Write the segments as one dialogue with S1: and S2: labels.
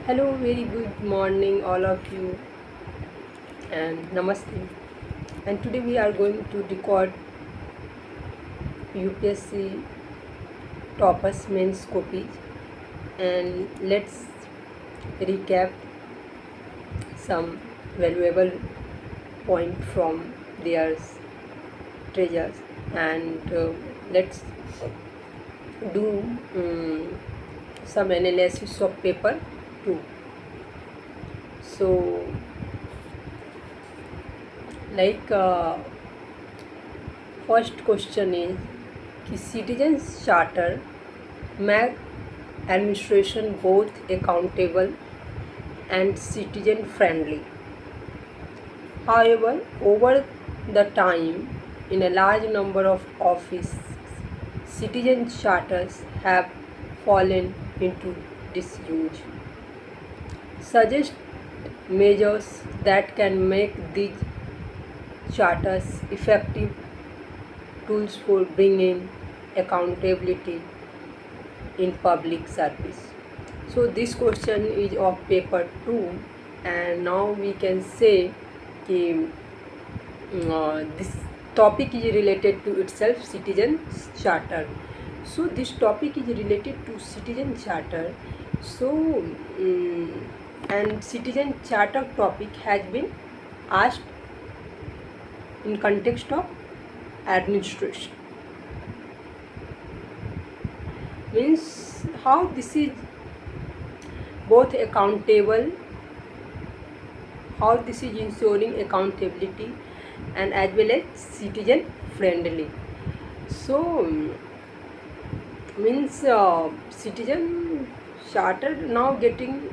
S1: Hello, very good morning, all of you, and namaste. And today we are going to record UPSC toppers mains copies, and let's recap some valuable point from their treasures, and let's do some analysis of paper 2. So, like first question is कि citizens charter make administration both accountable and citizen friendly. However, over the time, in a large number of offices, citizen charters have fallen into disuse. Suggest measures that can make these charters effective tools for bringing accountability in public service. So this question is of paper 2, and now we can say this topic is related to itself, citizen charter. So this topic is related to citizen charter. So and citizen charter topic has been asked in context of administration, means how this is both accountable, how this is ensuring accountability and as well as citizen friendly. So means citizen charter now getting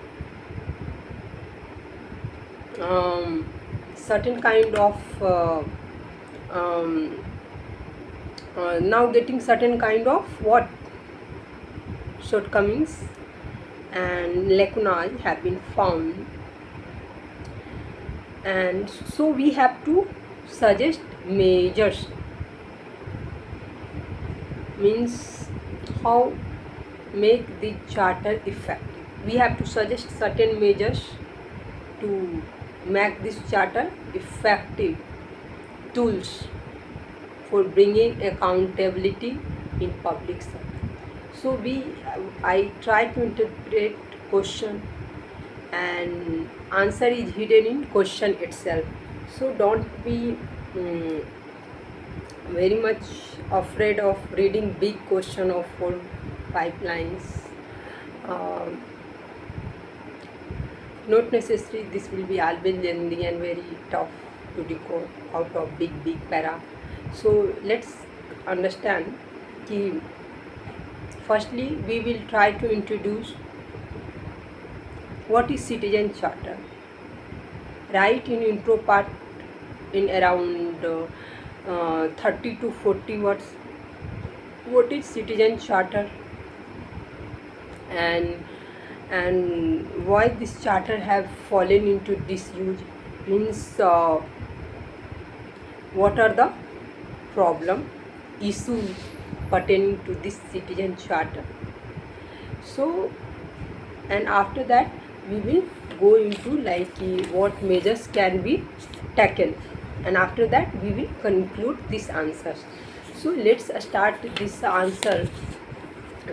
S1: certain kind of now getting certain kind of what shortcomings and lacunae have been found, and so we have to suggest measures, means how make the charter effective. We have to suggest certain measures to make this charter effective tools for bringing accountability in public service. So I try to interpret question, and answer is hidden in question itself. So don't be very much afraid of reading big question of 4-5 lines. Not necessary this will be always lengthy and very tough to decode out of big para. So let's understand कि firstly we will try to introduce what is citizen charter. Write in intro part in around 30 to 40 words what is citizen charter, and why this charter have fallen into disuse, means what are the problem issues pertaining to this citizen charter. So and after that we will go into like what measures can be taken, and after that we will conclude these answers. So let's start this answer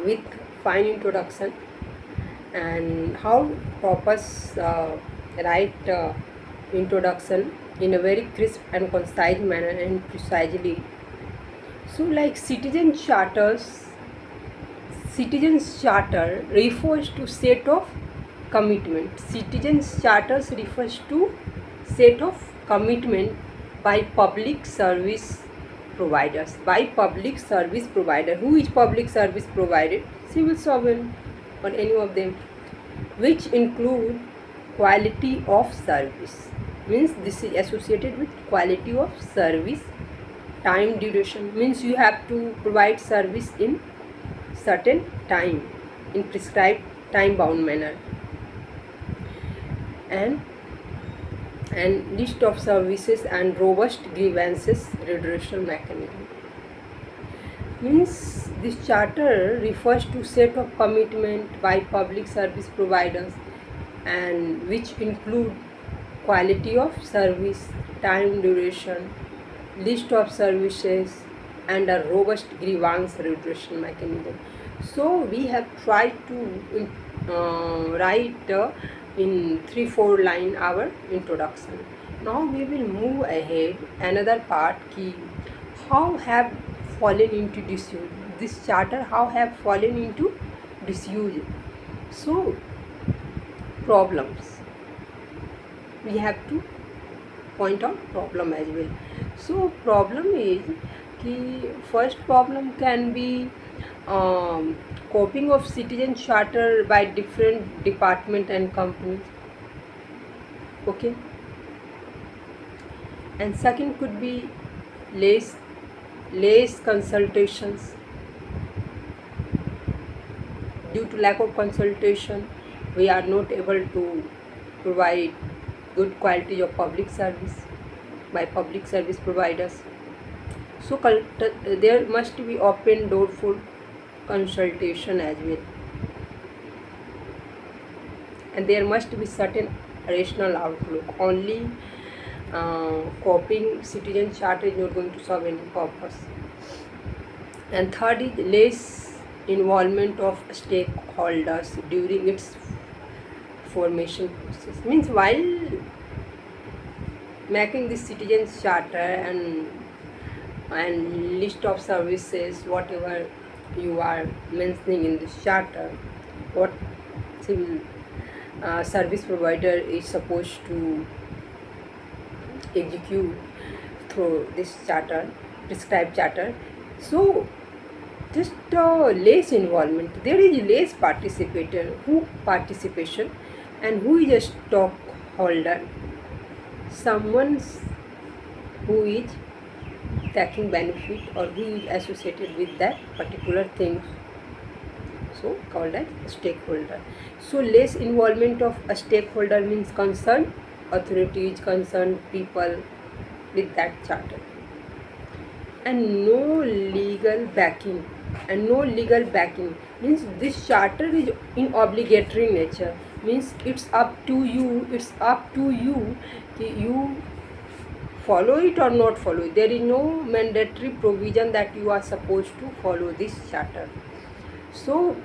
S1: with fine introduction and how toppers write introduction in a very crisp and concise manner and precisely. So like citizens charter refers to set of commitment. Citizens charters refers to set of commitment by public service providers. By public service provider. Who is public service provider? Civil servant or any of them, which include quality of service, means this is associated with quality of service. Time duration, means you have to provide service in certain time in prescribed time bound manner, and list of services and robust grievances redressal mechanism. Means this charter refers to set of commitment by public service providers and which include quality of service, time duration, list of services, and a robust grievance redressal mechanism. So we have tried to write in 3-4 line our introduction. Now we will move ahead another part key. How have fallen into disuse? This charter how have fallen into disuse? So problems. We have to point out problem as well. So problem is कि first problem can be copying of citizen charter by different department and companies. Okay. And second could be less consultations. Due to lack of consultation, we are not able to provide good quality of public service by public service providers. So there must be open door for consultation as well, and there must be certain rational outlook. Only copying citizen charter is not going to serve any purpose. And third is less involvement of stakeholders during its formation process. Means while making this citizen charter and list of services, whatever you are mentioning in this charter, what civil service provider is supposed to execute through this charter, prescribed charter. So just less involvement, there is less participation, and who is a stockholder, someone who is taking benefit or who is associated with that particular thing, so called as stakeholder. So less involvement of a stakeholder means concerned authorities, concerned people with that charter, and no legal backing. And no legal backing means this charter is in obligatory nature, means it's up to you that you follow it or not follow it. There is no mandatory provision that you are supposed to follow this charter. So,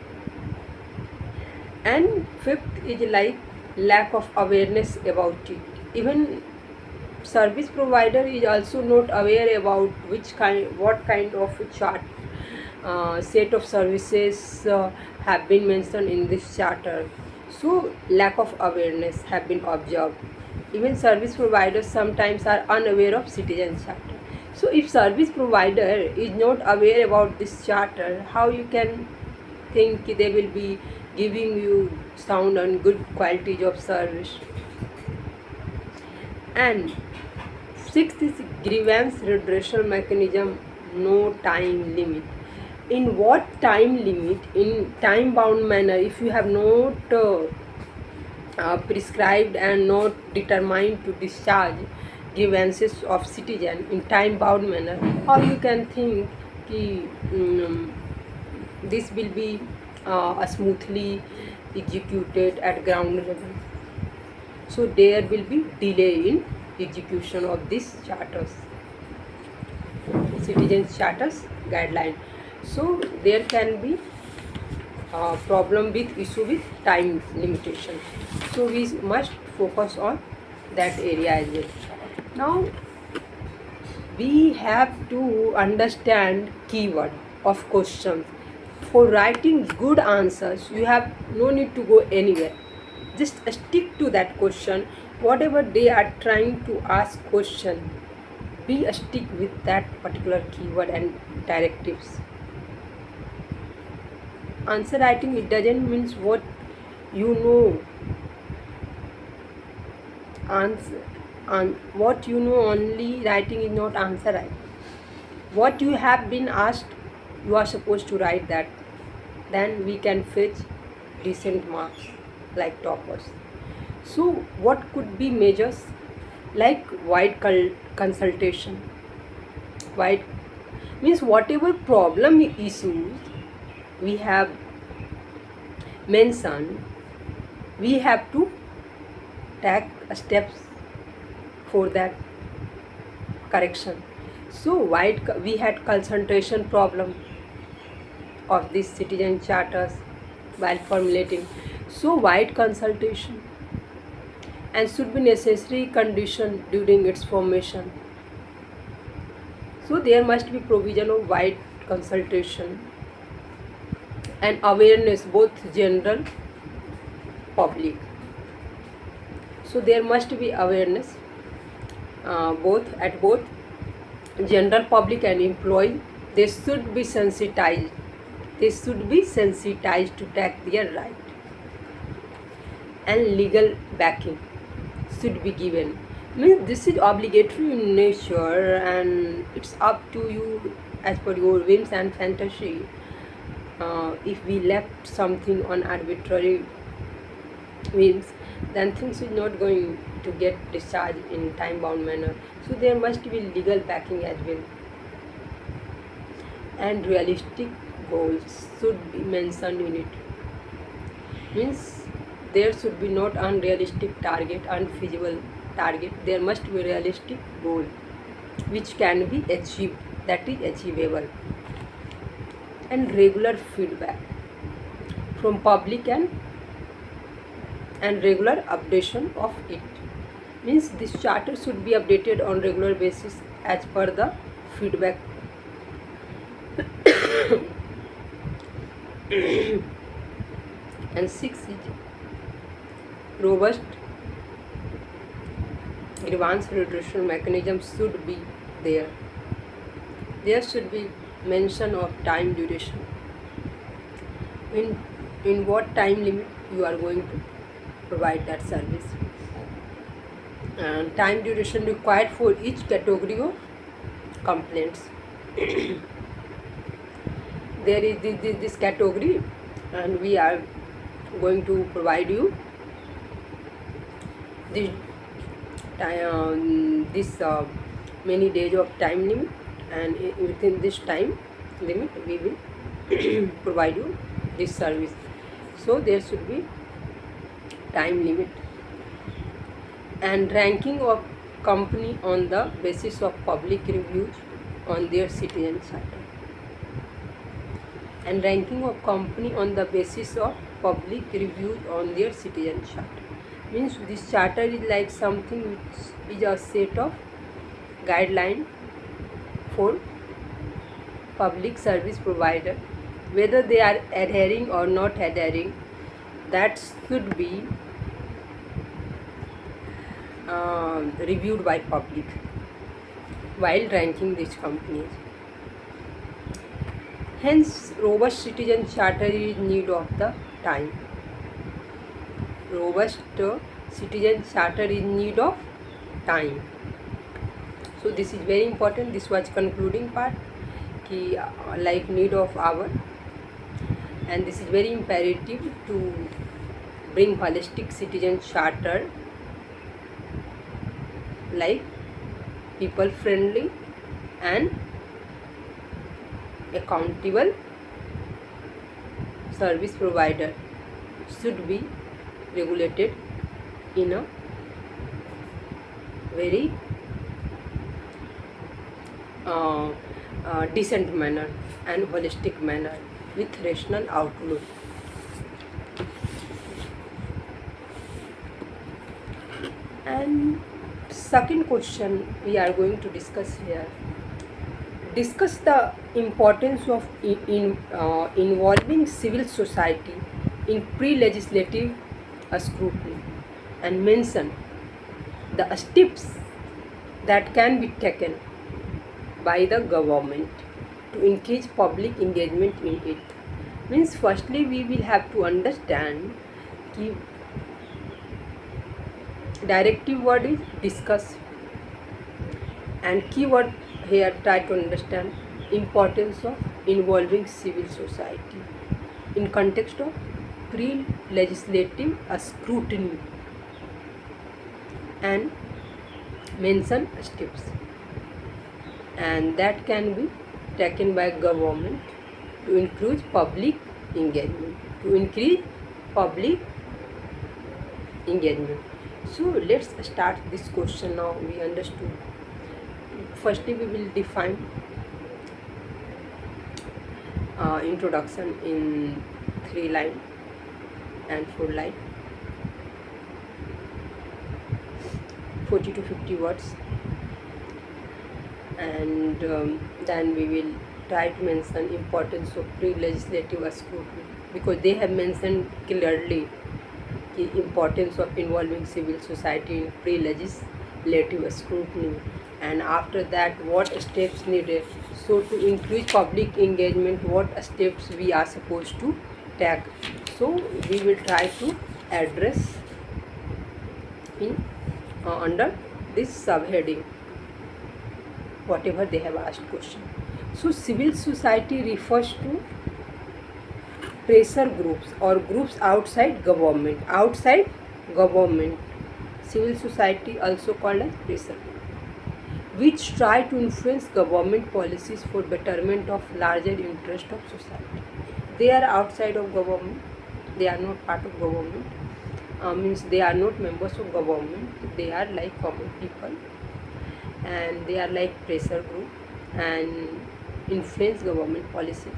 S1: and fifth is like lack of awareness about it. Even service provider is also not aware about what kind of chart set of services have been mentioned in this charter. So lack of awareness have been observed. Even service providers sometimes are unaware of citizen charter. So if service provider is not aware about this charter, how you can think they will be giving you sound and good quality of service? And sixth is grievance redressal mechanism, no time limit. In what time limit? In time bound manner. If you have not prescribed and not determined to discharge grievances of citizen in time bound manner, how you can think ki, this will be smoothly executed at ground level? So there will be delay in execution of these charters, citizen charters guideline. So there can be problem with issue with time limitation. So we must focus on that area as well. Now we have to understand keyword of questions. For writing good answers, you have no need to go anywhere. Just stick to that question. Whatever they are trying to ask question, be stick with that particular keyword and directives. Answer writing, it doesn't mean what you know. What you know only writing is not answer writing. What you have been asked, you are supposed to write that. Then we can fetch decent marks like toppers. So what could be measures? Like wide consultation. Wide means whatever problem issues we have mentioned, we have to take steps for that correction. So we had concentration problem of these citizen charters while formulating. So wide consultation and should be necessary condition during its formation. So there must be provision of wide consultation and awareness, both general public. So there must be awareness both general public and employee. They should be sensitized. They should be sensitized to take their right. And legal backing should be given. Means this is obligatory in nature, and it's up to you as per your whims and fantasy. If we left something on arbitrary whims, then things is not going to get discharged in time bound manner. So there must be legal backing as well. And realistic goals should be mentioned in it. Means there should be not unrealistic target, unfeasible target. There must be realistic goal which can be achieved, that is achievable. And regular feedback from public and regular updation of it. Means this charter should be updated on regular basis as per the feedback. And 6 is robust grievance redressal mechanism should be there. There should be mention of time duration. In what time limit you are going to provide that service, and time duration required for each category of complaints. There is this category, and we are going to provide you this many days of time limit, and within this time limit we will provide you this service. So there should be time limit. And ranking of company on the basis of public reviews on their citizen charter. And ranking of company on the basis of public reviews on their citizen charter. Means this charter is like something which is a set of guideline for public service provider, whether they are adhering or not adhering, that should be reviewed by public while ranking these companies. Hence, robust citizen charter is in need of the time. Robust citizen charter is in need of time. So this is very important. This was concluding part, ki like need of hour, and this is very imperative to bring holistic citizen charter, like people friendly and accountable service provider should be regulated in a very decent manner and holistic manner with rational outlook. And second question we are going to discuss here. Discuss the importance of involving civil society in pre-legislative scrutiny, and mention the steps that can be taken by the government to increase public engagement in it. Means firstly we will have to understand कि directive word is discuss, and keyword here try to understand importance of involving civil society in context of pre-legislative scrutiny, and mention steps and that can be taken by government to increase public engagement, So let's start this question. Now we understood. Firstly, we will define introduction in 3 line and 4 line, 40 to 50 words, and then we will try to mention importance of pre-legislative scrutiny, because they have mentioned clearly the importance of involving civil society in pre-legislative scrutiny, and after that what steps needed. So to increase public engagement, what steps we are supposed to take. So we will try to address in under this subheading whatever they have asked question. So civil society refers to pressure groups or groups outside government. Outside government, civil society also called as pressure group, which try to influence government policies for betterment of larger interest of society. They are outside of government. They are not part of government. Means they are not members of government. They are like common people, and they are like pressure group and influence government policies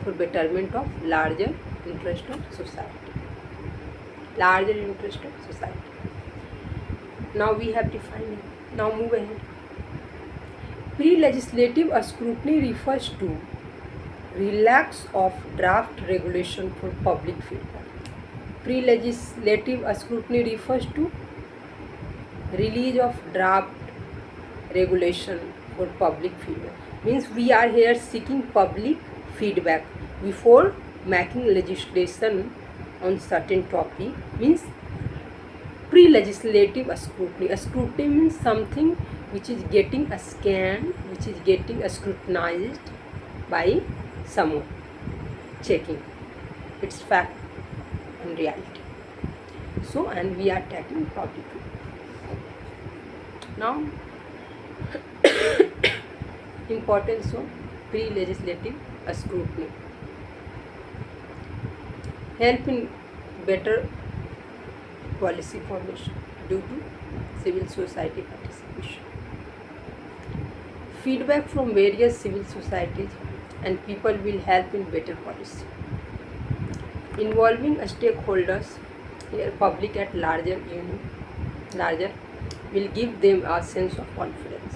S1: for betterment of larger interest of society. Larger interest of society. Now we have defined it. Now move ahead. Pre-legislative scrutiny refers to relax of draft regulation for public feedback. Pre-legislative scrutiny refers to release of draft regulation for public feedback. Means we are here seeking public feedback before making legislation on certain topic. Means pre-legislative scrutiny. A scrutiny means something which is getting a scan, which is getting scrutinized by someone, checking its fact and reality. So, and we are taking public feedback. Now, importance of pre-legislative scrutiny. Help in better policy formation due to civil society participation. Feedback from various civil societies and people will help in better policy. Involving stakeholders, here public at larger will give them a sense of confidence.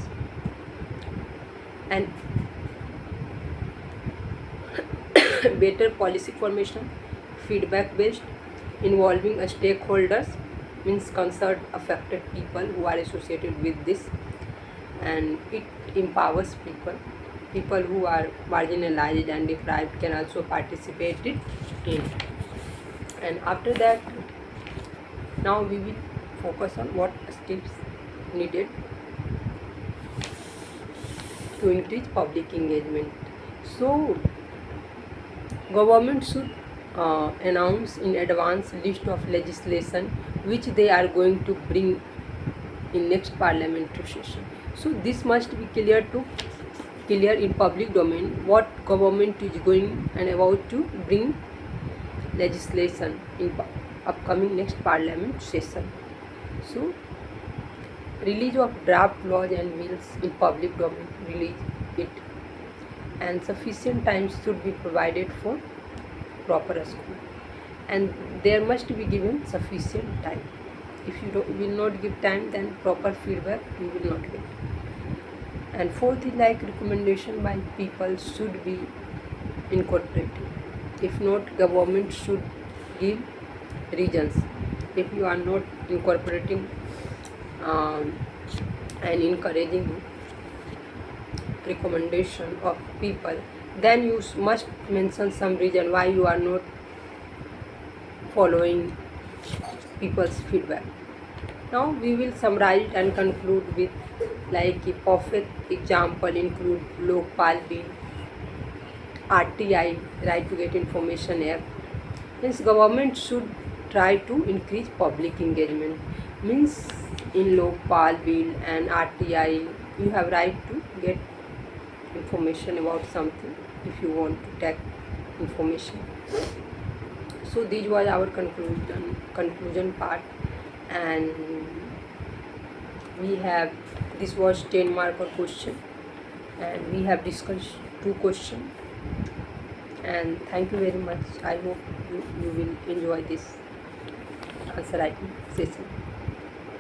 S1: And better policy formation, feedback based, involving stakeholders means concerned affected people who are associated with this, and it empowers people who are marginalized and deprived can also participate in. And after that, now we will focus on what steps needed to increase public engagement. So government should announce in advance list of legislation which they are going to bring in next parliamentary session. So this must be clear in public domain what government is going and about to bring legislation in upcoming next parliament session. So release of draft laws and bills in public domain, release it, and sufficient time should be provided for proper school, and there must be given sufficient time. If you will not give time, then proper feedback you will not get. And fourth is like recommendation by people should be incorporated. If not, government should give reasons. If you are not incorporating and encouraging recommendation of people, then you must mention some reason why you are not following people's feedback. Now we will summarize and conclude with like a perfect example include Lokpal Bill, RTI, Right to Get Information Act. Means government should try to increase public engagement. Means in Lokpal Bill and RTI you have right to get information about something if you want to take information. So this was our conclusion part, and we have, this was 10 marker question, and we have discussed two questions. And thank you very much. I hope you will enjoy this answer writing session.